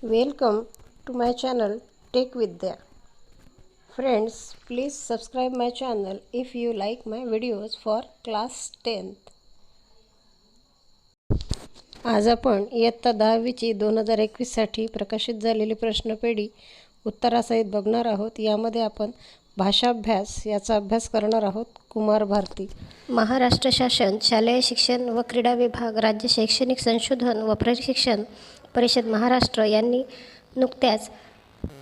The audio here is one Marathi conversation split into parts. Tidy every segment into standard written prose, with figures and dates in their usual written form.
Welcome to my channel Tech Vidya. Friends, please subscribe my channel if you like my videos for class 10th. आज आपण इयत्ता 10वीची 2021साठी प्रकाशित झालेली प्रश्नपेढी उत्तरासहित बघणार आहोत. यामध्ये आपण भाषाभ्यास याचा अभ्यास करणार आहोत. कुमार भारती. महाराष्ट्र शासन शालेय शिक्षण व क्रीडा विभाग, राज्य शैक्षणिक संशोधन व प्रशिक्षण परिषद महाराष्ट्र यांनी नुकत्याच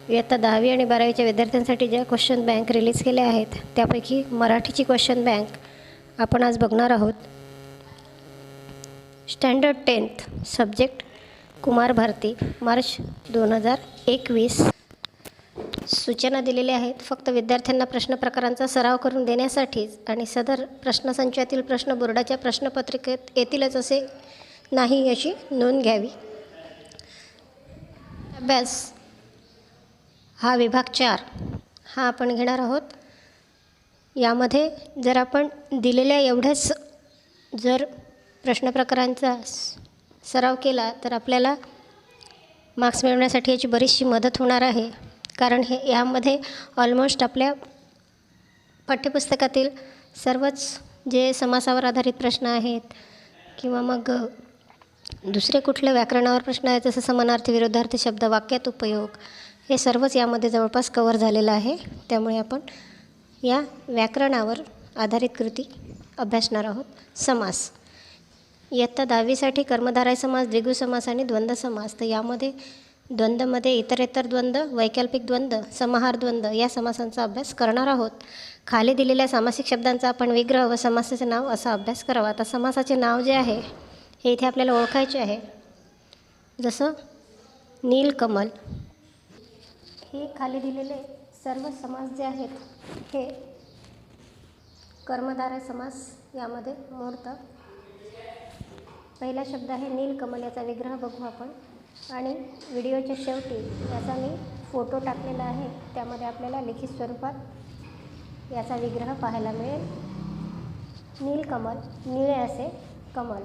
इयत्ता 10वी आणि 12वीच्या विद्यार्थ्यांसाठी ज्या क्वेश्चन बँक रिलीज केल्या आहेत त्यापैकी मराठीची क्वेश्चन बँक आपण आज बघणार आहोत. Standard 10th subject Kumar Bharati, March 2021. सूचना दिलेल्या आहेत. फक्त विद्यार्थ्यांना प्रश्न प्रकारांचा सराव करून देण्यासाठीच आणि सदर प्रश्नसंचातील प्रश्न बोर्डाच्या प्रश्नपत्रिकेत येतीलच असे नाही याची नोंद घ्यावी. अभ्यास हा विभाग 4 हा आपण घेणार आहोत. यामध्ये जर आपण दिलेल्या एवढ्याच जर प्रश्न प्रकारांचा सराव केला तर आपल्याला मार्क्स मिळवण्यासाठी याची बरीचशी मदत होणार आहे. कारण यामध्ये ऑलमोस्ट आपल्या पाठ्यपुस्तकातील सर्वच जे समासावर आधारित प्रश्न आहेत किंवा मग दुसरे कुठले व्याकरणावर प्रश्न आहेत जसं समानार्थी, विरोधार्थी शब्द, वाक्यात उपयोग, हे सर्वच यामध्ये जवळपास कव्हर झालेलं आहे. त्यामुळे आपण या व्याकरणावर आधारित कृती अभ्यासणार आहोत. समास इयत्ता 10वीसाठी कर्मधारय समास, द्विगु समास आणि द्वंद्व समास. तर यामध्ये द्वंद्वमध्ये इतरेतर द्वंद्व, वैकल्पिक द्वंद्व, समाहार द्वंद्व या समासांचा अभ्यास करणार आहोत. खाली दिलेल्या सामासिक शब्दांचा आपण विग्रह व समासाचे नाव असा अभ्यास करावा. आता समासाचे नाव जे आहे हे इथे आपल्याला ओळखायचे आहे. जसं नीलकमल. हे खाली दिलेले सर्व समास जे आहेत हे कर्मधारय समास यामध्ये मोडतात. पहिला शब्द आहे नीलकमल, याचा विग्रह बघू आपण. आणि व्हिडिओच्या शेवटी याचा मी फोटो टाकलेला आहे, त्यामध्ये आपल्याला लिखित स्वरूपात याचा विग्रह पाहायला मिळेल. नीलकमल, निळे असे कमल.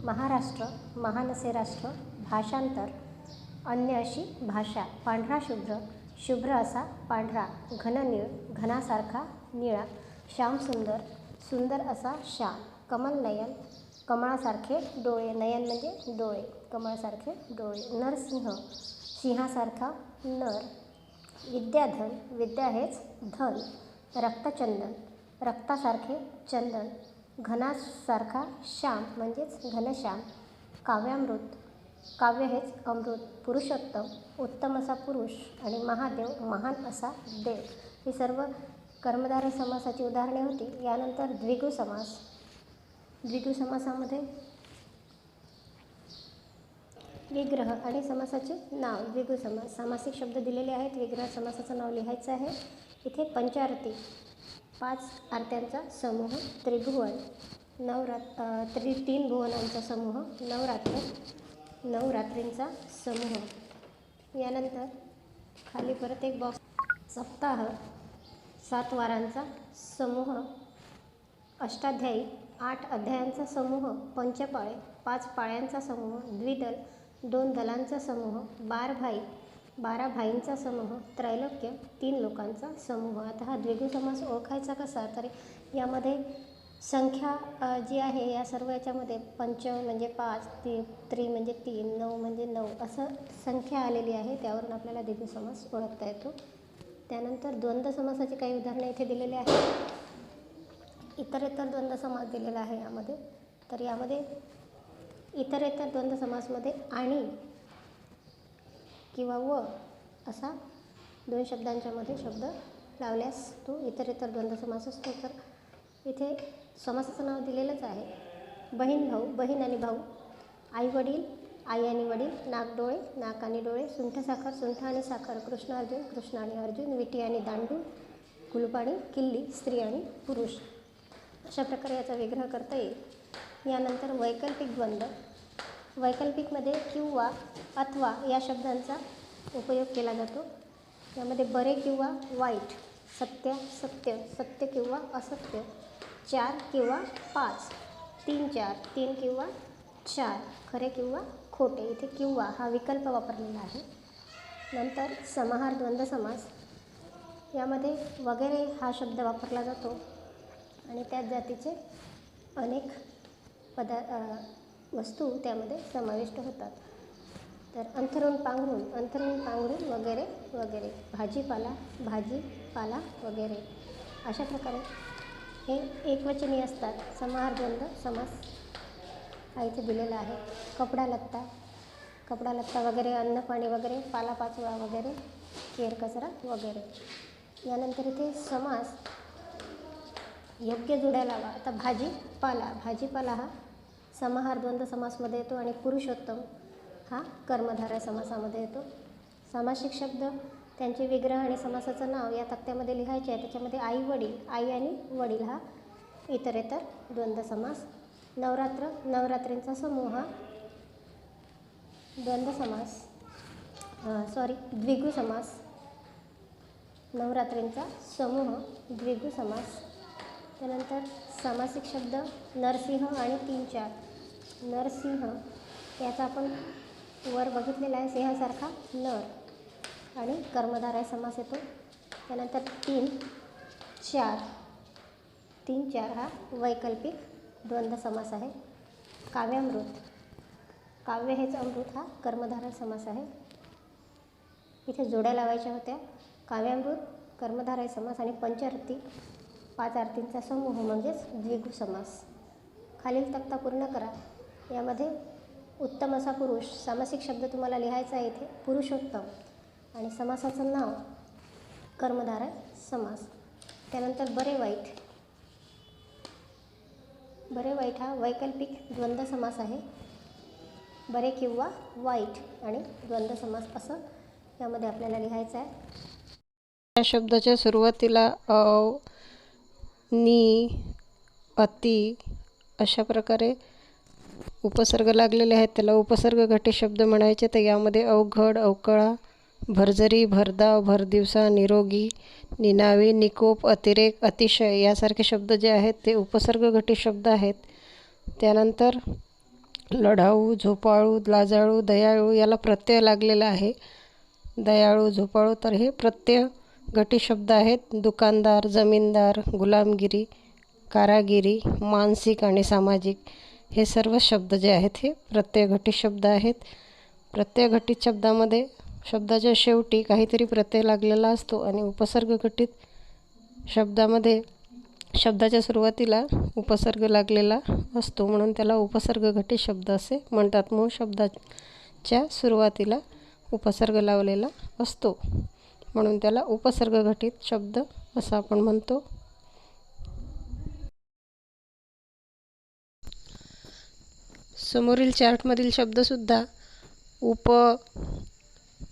महाराष्ट्र, महान असे राष्ट्र. भाषांतर, अन्य अशी भाषा. पांढरा शुभ्र, शुभ्र असा पांढरा. घननीळ, घनासारखा निळा. श्यामसुंदर, सुंदर असा श्याम. कमलनयन, कमळासारखे डोळे. नयन म्हणजे डोळे, कमळासारखे डोळे. नरसिंह, सिंहासारखा नर. विद्याधन, विद्या हेच धन. रक्तचंदन, रक्तासारखे चंदन. घनासारखा श्याम म्हणजेच घनश्याम. काव्यामृत, काव्य हेच अमृत. पुरुषोत्तम, उत्तम असा पुरुष. आणि महादेव, महान असा देव. ही सर्व कर्मधारय समासाची उदाहरणे होती. यानंतर द्विगु समास. द्विगु समासामध्ये विग्रह आणि समासाचे नाव. द्विगु समास, सामासिक शब्द दिलेले आहेत. विग्रह समासाचं नाव लिहायचं आहे. इथे पंचारती, 5 आरत्यांचा समूह. त्रिभुवन, 3 भुवनांचा समूह. नवरात्र, 9 रात्रींचा समूह. यानंतर खाली परत एक बॉक्स. सप्ताह, 7 वारांचा समूह. अष्टाध्यायी, 8 अध्यायांचा समूह. पंचपाळे, 5 पाळ्यांचा समूह. द्विदल, 2 दलांचा समूह. बारभाई, 12 भाईंचा समूह. त्रैलोक्य, 3 लोकांचा समूह. आता हा द्विगु समास ओळखायचा कसा, तर यामध्ये संख्या जी आहे या सर्व याच्यामध्ये पंच म्हणजे 5, त्रि म्हणजे 3, 9 म्हणजे 9 असं संख्या आलेली आहे. त्यावरून आपल्याला द्विगु समास ओळखता येतो. त्यानंतर द्वंद्व समासाची काही उदाहरणे इथे दिलेली आहेत. इतरेतर द्वंद्व समास दिलेला आहे यामध्ये. तर यामध्ये इतरेतर द्वंद्व समासमध्ये आणि किंवा व असा 2 शब्दांच्या मध्ये शब्द लावल्यास तो इतरेतर द्वंद्व समास असतो. तर इथे समासाचं नाव दिलेलंच आहे. बहीण भाऊ, बहीण आणि भाऊ. आई वडील, आई आणि वडील. नाक डोळे, नाक आणि डोळे. सुंठ साखर, सुंठ आणि साखर. कृष्ण अर्जुन, कृष्ण आणि अर्जुन. विटी आणि दांडू. कुलूप आणि किल्ली, स्त्री आणि पुरुष. अशा प्रकारे याचा विग्रह करता येईल. यानंतर वैकल्पिक द्वंद्व. वैकल्पिकमध्ये किंवा अथवा या शब्दांचा उपयोग केला जातो. यामध्ये बरे किंवा वाईट, सत्य, सत्य, सत्य किंवा असत्य, 4 किंवा 5, 3, 4, 3 किंवा 4, खरे किंवा खोटे. इथे किंवा हा विकल्प वापरलेला आहे. नंतर समाहार द्वंद्व समास, यामध्ये वगैरे हा शब्द वापरला जातो आणि त्याच जातीचे अनेक वस्तू त्यामध्ये समाविष्ट होतात. तर अंथरूण पांघरूण वगैरे वगैरे, भाजीपाला वगैरे, अशा प्रकारे हे एकवचनी असतात. समाहार द्वंद्व समास हा इथे दिलेला आहे. कपडा लत्ता वगैरे, अन्न पाणी वगैरे, पालापाचोळा वगैरे, केर कचरा वगैरे. यानंतर इथे समास योग्य जोड्या लावा. आता भाजीपाला हा समाहार द्वंद्व समासमध्ये येतो आणि पुरुषोत्तम हा कर्मधारय समासामध्ये येतो. सामासिक शब्द त्यांचे विग्रह आणि समासाचं नाव या तक्त्यामध्ये लिहायचे आहे. त्याच्यामध्ये आई आणि वडील हा इतरेतर द्वंद्व समास. नवरात्रींचा समूह हा द्विगु समास. नवरात्रींचा समूह द्विगु समास. त्यानंतर सामासिक शब्द नरसिंह आणि 3-4. नरसिंह याचा आपण वर बघितलेला आहे, सिंहासारखा नर आणि कर्मधारय समास येतो. त्यानंतर 3-4 हा वैकल्पिक द्वंद्व समास आहे. काव्य हेच अमृत हा कर्मधारय समास आहे. इथे जोड्या लावायच्या होत्या. काव्यामृत, कर्मधारय समास आणि पंचअर्थी 5 अर्थींचा समूह म्हणजेच द्विगु समास. खालील तक्ता पूर्ण करा. यामध्ये उत्तम असा पुरुष सामासिक शब्द तुम्हाला लिहायचा आहे इथे, पुरुषोत्तम, आणि समासाचं नाव कर्मधारय समास. त्यानंतर बरे वाईट हा वैकल्पिक द्वंद्व समास आहे. बरे किंवा वाईट आणि द्वंद्व समास असं यामध्ये आपल्याला लिहायचं आहे. या शब्दाच्या सुरुवातीला अ, नी, अति अशा प्रकारे उपसर्ग लागलेले आहेत. त्याला उपसर्ग घटी शब्द म्हणायचे. तर यामध्ये अवघड, अवकळा, भरजरी, भरधाव, भरदिवसा, निरोगी, निनावी, निकोप, अतिरेक, अतिशय यासारखे शब्द जे आहेत ते उपसर्ग घटी शब्द आहेत. त्यानंतर लढाऊ, झोपाळू, लाजाळू, दयाळू याला प्रत्यय लागलेला आहे. दयाळू, झोपाळू तर हे प्रत्यय घटी शब्द आहेत. दुकानदार, जमीनदार, गुलामगिरी, कारागिरी, मानसिक आणि सामाजिक हे सर्व शब्द जे आहेत हे प्रत्यय घटित शब्द आहेत. प्रत्यय घटित शब्दामध्ये शब्दाच्या शेवटी काहीतरी प्रत्यय लागलेला असतो आणि उपसर्ग घटित शब्दामध्ये शब्दाच्या सुरुवातीला उपसर्ग लागलेला असतो, म्हणून त्याला उपसर्ग घटित शब्द असे म्हणतात. मूळ शब्दाच्या सुरुवातीला उपसर्ग लावलेला असतो म्हणून त्याला उपसर्ग घटित शब्द असं आपण म्हणतो. समोरील चार्टमधील शब्दसुद्धा उप,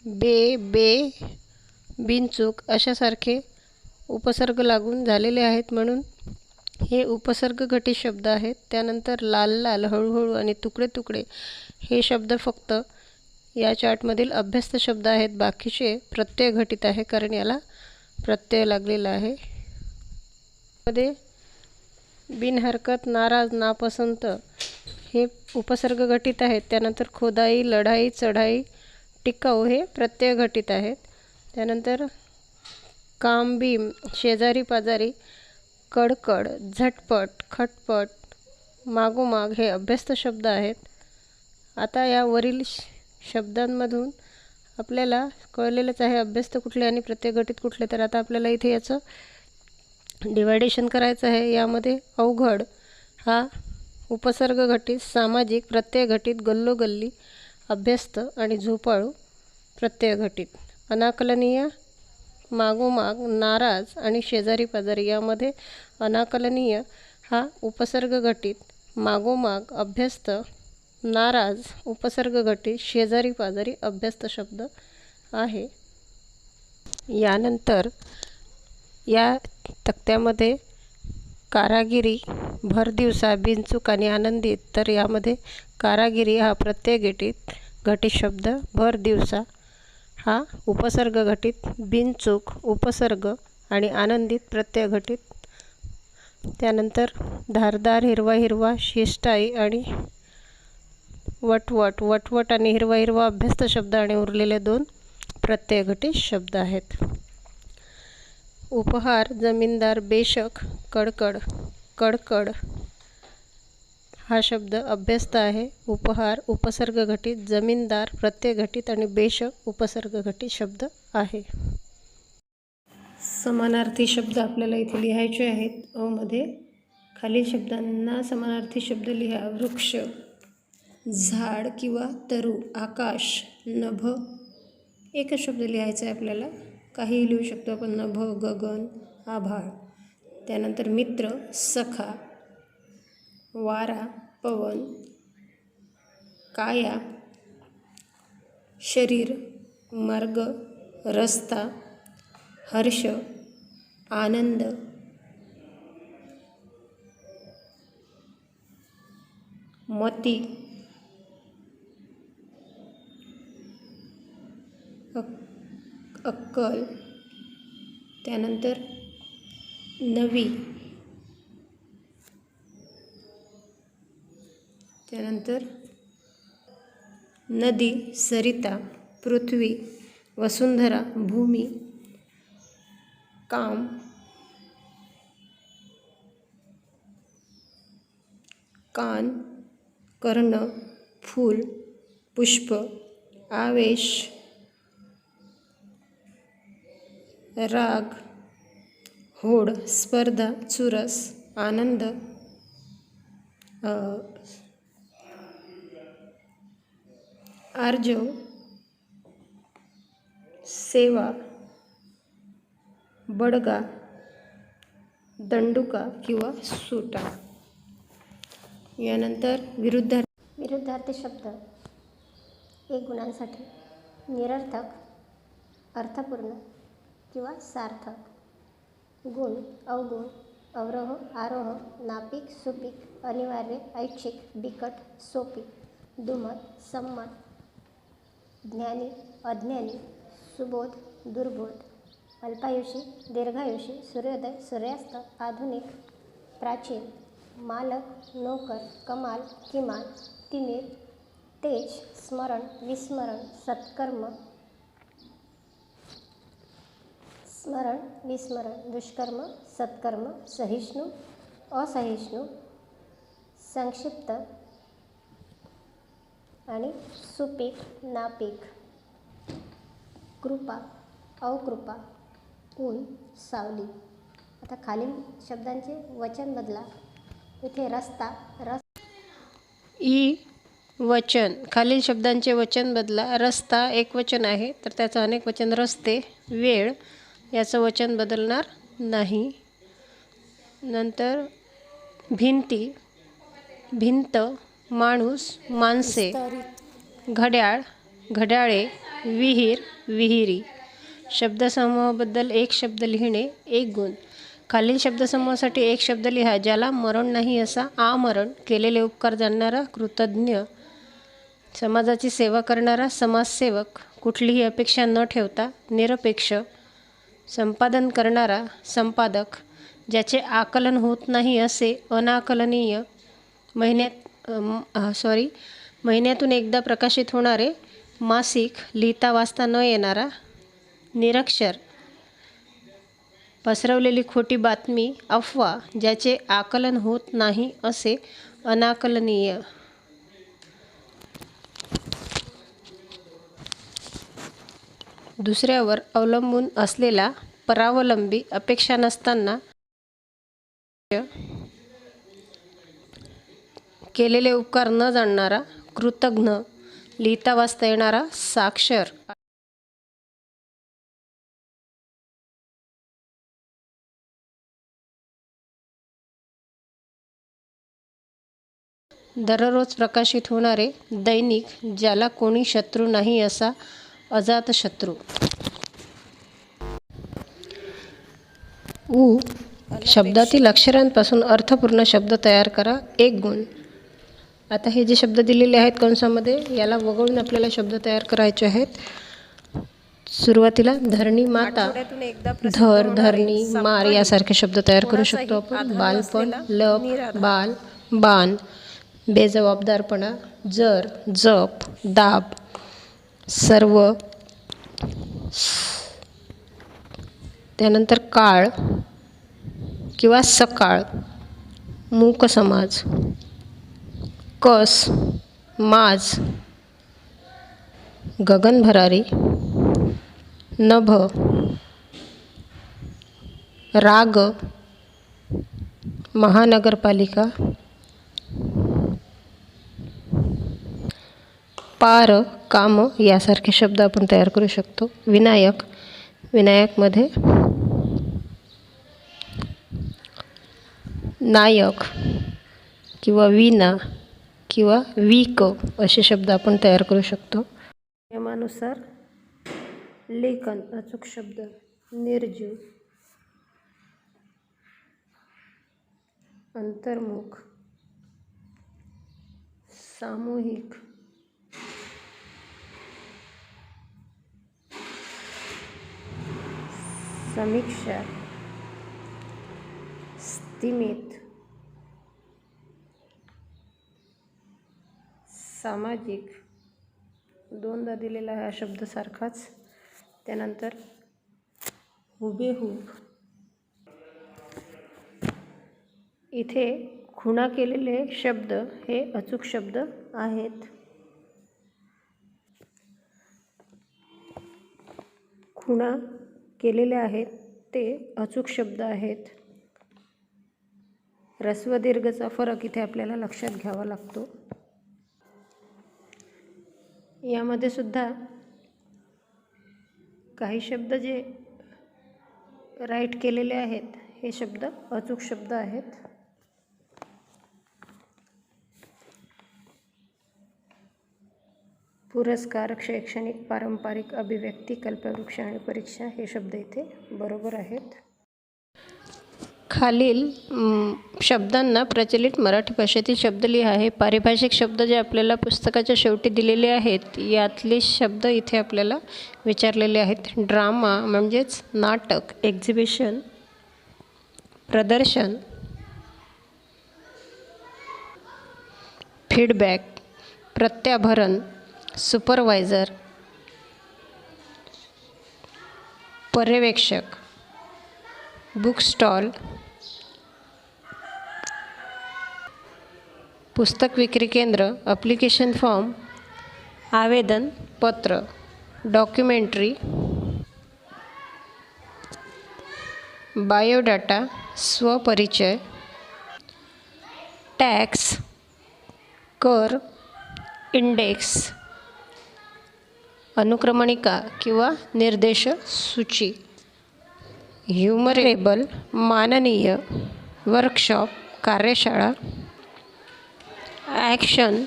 बे, बिनचूक अशासारखे उपसर्ग लागून झालेले आहेत म्हणून हे उपसर्ग घटित शब्द आहेत. त्यानंतर लाल, हळूहळू आणि तुकडे हे शब्द फक्त या चार्टमधील अभ्यस्त शब्द आहेत. बाकीचे प्रत्यय घटित आहे कारण याला प्रत्यय लागलेला आहे. मध्ये बिनहरकत, नाराज, नापसंत हे उपसर्ग घटित आहेत. त्यानंतर खोदाई, लढाई, चढाई, टिकाऊ हे प्रत्यय घटित आहेत. त्यानंतर काम, बीम, शेजारी पाजारी, कडकड, झटपट, खटपट, मागोमाग हे अभ्यस्त शब्द आहेत. आता या वरील शब्दांमधून आपल्याला कळलेलंच आहे अभ्यस्त कुठले आणि प्रत्यय घटित कुठले. तर आता आपल्याला इथे याचं डिवायडेशन करायचं आहे. यामध्ये अवघड हा उपसर्ग घटित, सामाजिक प्रत्यय घटित, गल्लोगल्ली अभ्यस्त आणि झोपाळू प्रत्यय घटित. अनाकलनीय, मागोमाग, नाराज आणि शेजारी पाजारी यामध्ये अनाकलनीय हा उपसर्ग घटित, मागोमाग अभ्यस्त, नाराज उपसर्ग घटित, शेजारी पाजारी अभ्यस्त शब्द आहे. यानंतर या तक्त्यामध्ये कारागिरी, भरदिवसा, बिनचूक आणि आनंदित. तर यामध्ये कारागिरी हा प्रत्यय घटित शब्द, भरदिवसा हा उपसर्ग घटित, बिनचूक उपसर्ग आणि आनंदित प्रत्यय घटित. त्यानंतर धारदार, हिरवा, शिष्टाई आणि वटवट आणि हिरवा अभ्यस्त शब्द आणि उरलेले 2 प्रत्ययघटित शब्द आहेत. उपहार, जमीनदार, बेशक, कडकड, कडकड हा शब्द अभ्यस्त आहे. उपहार उपसर्ग घटित, जमीनदार प्रत्यय घटित आणि बेशक उपसर्ग घटित शब्द आहे. समानार्थी शब्द आपल्याला इथे लिहायचे आहेत. अ मध्ये खालील शब्दांना समानार्थी शब्द लिहा. वृक्ष, झाड किंवा तरू, आकाश, नभ. एकच शब्द लिहायचा आहे आपल्याला. काहीही लिहू शकतो आपण. नभ, गगन, आभाळ. त्यानंतर मित्र, सखा, वारा, पवन, काया, शरीर, मार्ग, रस्ता, हर्ष, आनंद, मती, अक्कल. त्यानंतर नवी. त्यानंतर नदी, सरिता, पृथ्वी, वसुंधरा, भूमी, काम, कान, कर्ण, फूल, पुष्प, आवेश, राग, होड, स्पर्धा, चुरस, आनंद, आर्जव, सेवा, बडगा, दंडुका किंवा सुटा. यानंतर विरुद्धार्थी शब्द. एक गुणांसाठी निरर्थक, अर्थपूर्ण किंवा सार्थक. गुण, अवगुण, अवरोह, आरोह, नापिक, सुपीक, अनिवार्य, ऐच्छिक, बिकट, सोपी, दुमत, संमत, ज्ञानी, अज्ञानी, सुबोध, दुर्बोध, अल्पायुषी, दीर्घायुषी, सूर्योदय, सूर्यास्त, आधुनिक, प्राचीन, मालक, नोकर, कमाल, किमान, तिमिर, तेज, स्मरण, विस्मरण, सत्कर्म, स्मरण, विस्मरण, दुष्कर्म, सत्कर्म, सहिष्णू, असहिष्णू, संक्षिप्त आणि सुपीक, नापीक. कृपा, अवकृपा, ऊन, सावली. आता खालील शब्दांचे वचन बदला. इथे रस्ता, ई वचन. खालील शब्दांचे वचन बदला. रस्ता एक वचन आहे तर त्याचं अनेक वचन रस्ते. वेळ याचं वचन बदलणार नाही. नंतर भिंती, भिंत, माणूस, माणसे, घड्याळ, घड्याळे, विहीर, विहिरी. शब्दसमूहाबद्दल एक शब्द लिहिणे. एक गुण. खालील शब्दसमूहासाठी एक शब्द लिहा. ज्याला मरण नाही असा. आमरण. केलेले उपकार जाणणारा, कृतज्ञ. समाजाची सेवा करणारा, समाजसेवक. कुठलीही अपेक्षा न ठेवता, निरपेक्ष. संपादन करणारा, संपादक. ज्याचे आकलन होत नाही असे, अनाकलनीय. महिन्यातून एकदा प्रकाशित होणारे, मासिक. लिहिता वाचता न येणारा, निरक्षर. पसरवलेली खोटी बातमी, अफवा. ज्याचे आकलन होत नाही असे, अनाकलनीय. दुसऱ्यावर अवलंबून असलेला, परावलंबी. अपेक्षा नसताना, केलेले उपकार न जाणणारा, कृतघ्न. लिहिता वाचता येणारा, साक्षर. दररोज प्रकाशित होणारे, दैनिक. ज्याला कोणी शत्रू नाही असा, अजातशत्रू. उ शब्दातील अक्षरांपासून अर्थपूर्ण शब्द तयार करा. एक गुण. आता हे जे शब्द दिलेले आहेत कंसामध्ये, याला वगळून आपल्याला शब्द तयार करायचे आहेत. सुरुवातीला धरणी माता, धर, धरणी, मार यासारखे शब्द तयार करू शकतो आपण. बालपण, लप, बाल, बाण. बेजबाबदारपणा, जर, जप, दाब, सर्व, त्यानंतर काळ किंवा सकाळ, मूक समाज, कस, माज, गगन भरारी, नभ, राग, महानगरपालिका, पार, काम यासारखे शब्द आपण तयार करू शकतो. विनायक, विनायकमध्ये नायक किंवा वीणा किंवा वीक असे शब्द आपण तयार करू शकतो. नियमानुसार लेखन, अचूक शब्द निर्जीव, अंतर्मुख, सामूहिक, समीक्षा, स्थिमित, सामाजिक, दोनदा दिलेला हा शब्द सारखाच. त्यानंतर हुबेहूब, इथे खुणा केलेले शब्द हे अचूक शब्द आहेत. खुणा केलेले आहेत ते अचूक शब्द आहेत. ऱ्हस्व दीर्घचा फरक इथे आपल्याला लक्षात घ्यावा लागतो. यामध्ये सुद्धा काही शब्द जे राईट केलेले आहेत हे शब्द अचूक शब्द आहेत. पुरस्कार, शैक्षणिक, पारंपरिक, अभिव्यक्ती, कल्पवृक्ष आणि परीक्षा हे शब्द इथे बरोबर आहेत. खालील शब्दांना प्रचलित मराठी भाषेतील शब्द लिहा. हे पारिभाषिक शब्द जे आपल्याला पुस्तकाच्या शेवटी दिलेले आहेत यातले शब्द इथे आपल्याला विचारलेले आहेत. ड्रामा म्हणजेच नाटक, एक्झिबिशन, प्रदर्शन, फीडबॅक, प्रत्याभरण, सुपरवायझर, पर्यवेक्षक, बुक स्टॉल, पुस्तक विक्री केंद्र, ॲप्लिकेशन फॉर्म, आवेदन पत्र, डॉक्युमेंटरी, बायोडाटा, स्वपरिचय, टॅक्स, कर, इंडेक्स, अनुक्रमणिका किंवा निर्देश सूची, ह्युमरेबल, माननीय, वर्कशॉप, कार्यशाळा, ॲक्शन,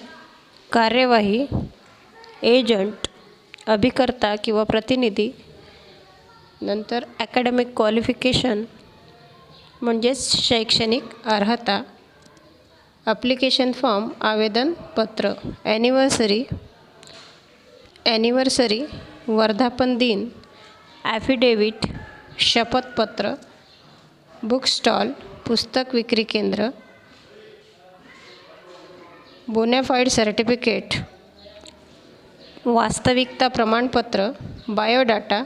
कार्यवाही, एजंट, अभिकर्ता किंवा प्रतिनिधी. नंतर ॲकॅडमिक क्वालिफिकेशन म्हणजेच शैक्षणिक अर्हता, ॲप्लिकेशन फॉर्म, आवेदन पत्र, ॲनिव्हर्सरी, वर्धापन दिन, ॲफिडेविट, शपथपत्र, बुक स्टॉल, पुस्तक विक्री केंद्र, बोनाफाईड सर्टिफिकेट, वास्तविकता प्रमाणपत्र, बायोडाटा,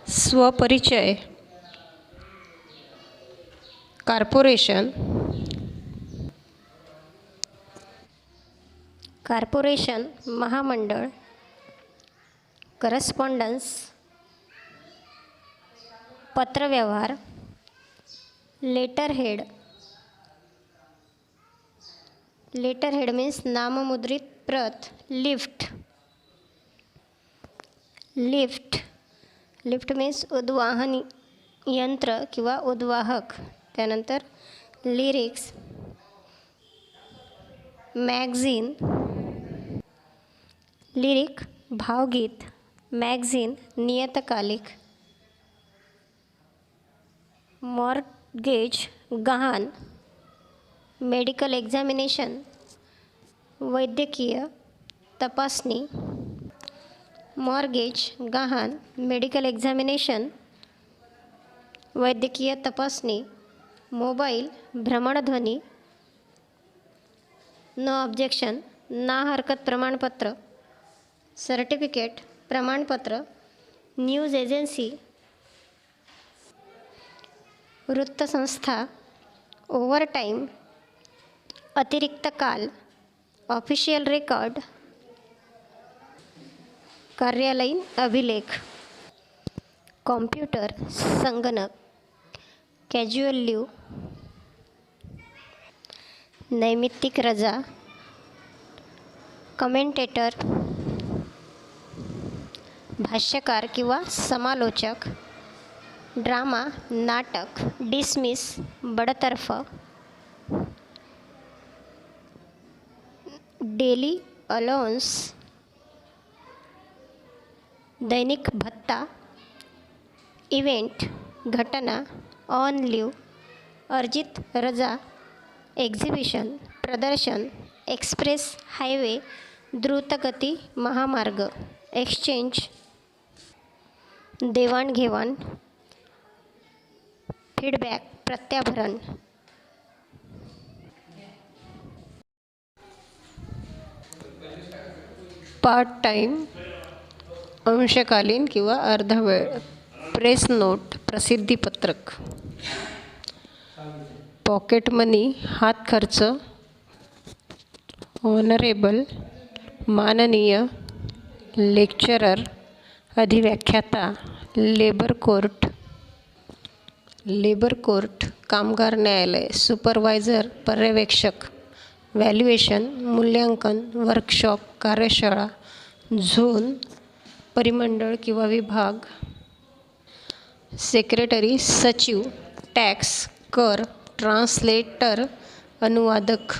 स्वपरिचय, कॉर्पोरेशन, महामंडळ, करस्पॉन्डन्स, पत्रव्यवहार, लेटरहेड मीन्स नाममुद्रित प्रत, लिफ्ट मीन्स उद्वाहन यंत्र किंवा उद्वाहक. त्यानंतर लिरिक्स, मॅगझिन, लिरिक भावगीत, मॅगझिन नियतकालिक, मॉर्गेज गहाण, मेडिकल एक्झामिनेशन वैद्यकीय तपासणी, मॉर्गेज गहाण, मेडिकल एक्झामिनेशन वैद्यकीय तपासणी, मोबाईल भ्रमणध्वनी, नो ऑब्जेक्शन ना हरकत प्रमाणपत्र, सर्टिफिकेट प्रमाणपत्र, न्यूज एजन्सी, वृत्तसंस्था, ओव्हरटाईम, अतिरिक्त काल, ऑफिशियल रेकॉर्ड, कार्यालयीन अभिलेख, कॉम्प्युटर, संगणक, कॅज्युअल लीव, नैमित्तिक रजा, कमेंटेटर, भाष्यकार किंवा समालोचक, ड्रामा, नाटक, डिसमिस, बडतर्फ, डेली अलाउन्स, दैनिक भत्ता, इव्हेंट, घटना, ऑन लीव, अर्जित रजा, एक्झिबिशन, प्रदर्शन, एक्सप्रेस हायवे, द्रुतगती महामार्ग, एक्सचेंज, देवाणघेवाण, फीडबॅक, प्रत्याभरण, पार्ट टाईम, अंशकालीन किंवा अर्धवेळ, प्रेस नोट, प्रसिद्धीपत्रक, पॉकेट मनी, हात खर्च, ऑनरेबल, माननीय, लेक्चरर, अधिव्याख्याता, लेबर कोर्ट, कामगार न्यायालय, सुपरवायझर, पर्यवेक्षक, व्हॅल्युएशन, मूल्यांकन, वर्कशॉप, कार्यशाळा, झोन, परिमंडळ किंवा विभाग, सेक्रेटरी, सचिव, टॅक्स, कर, ट्रान्सलेटर, अनुवादक.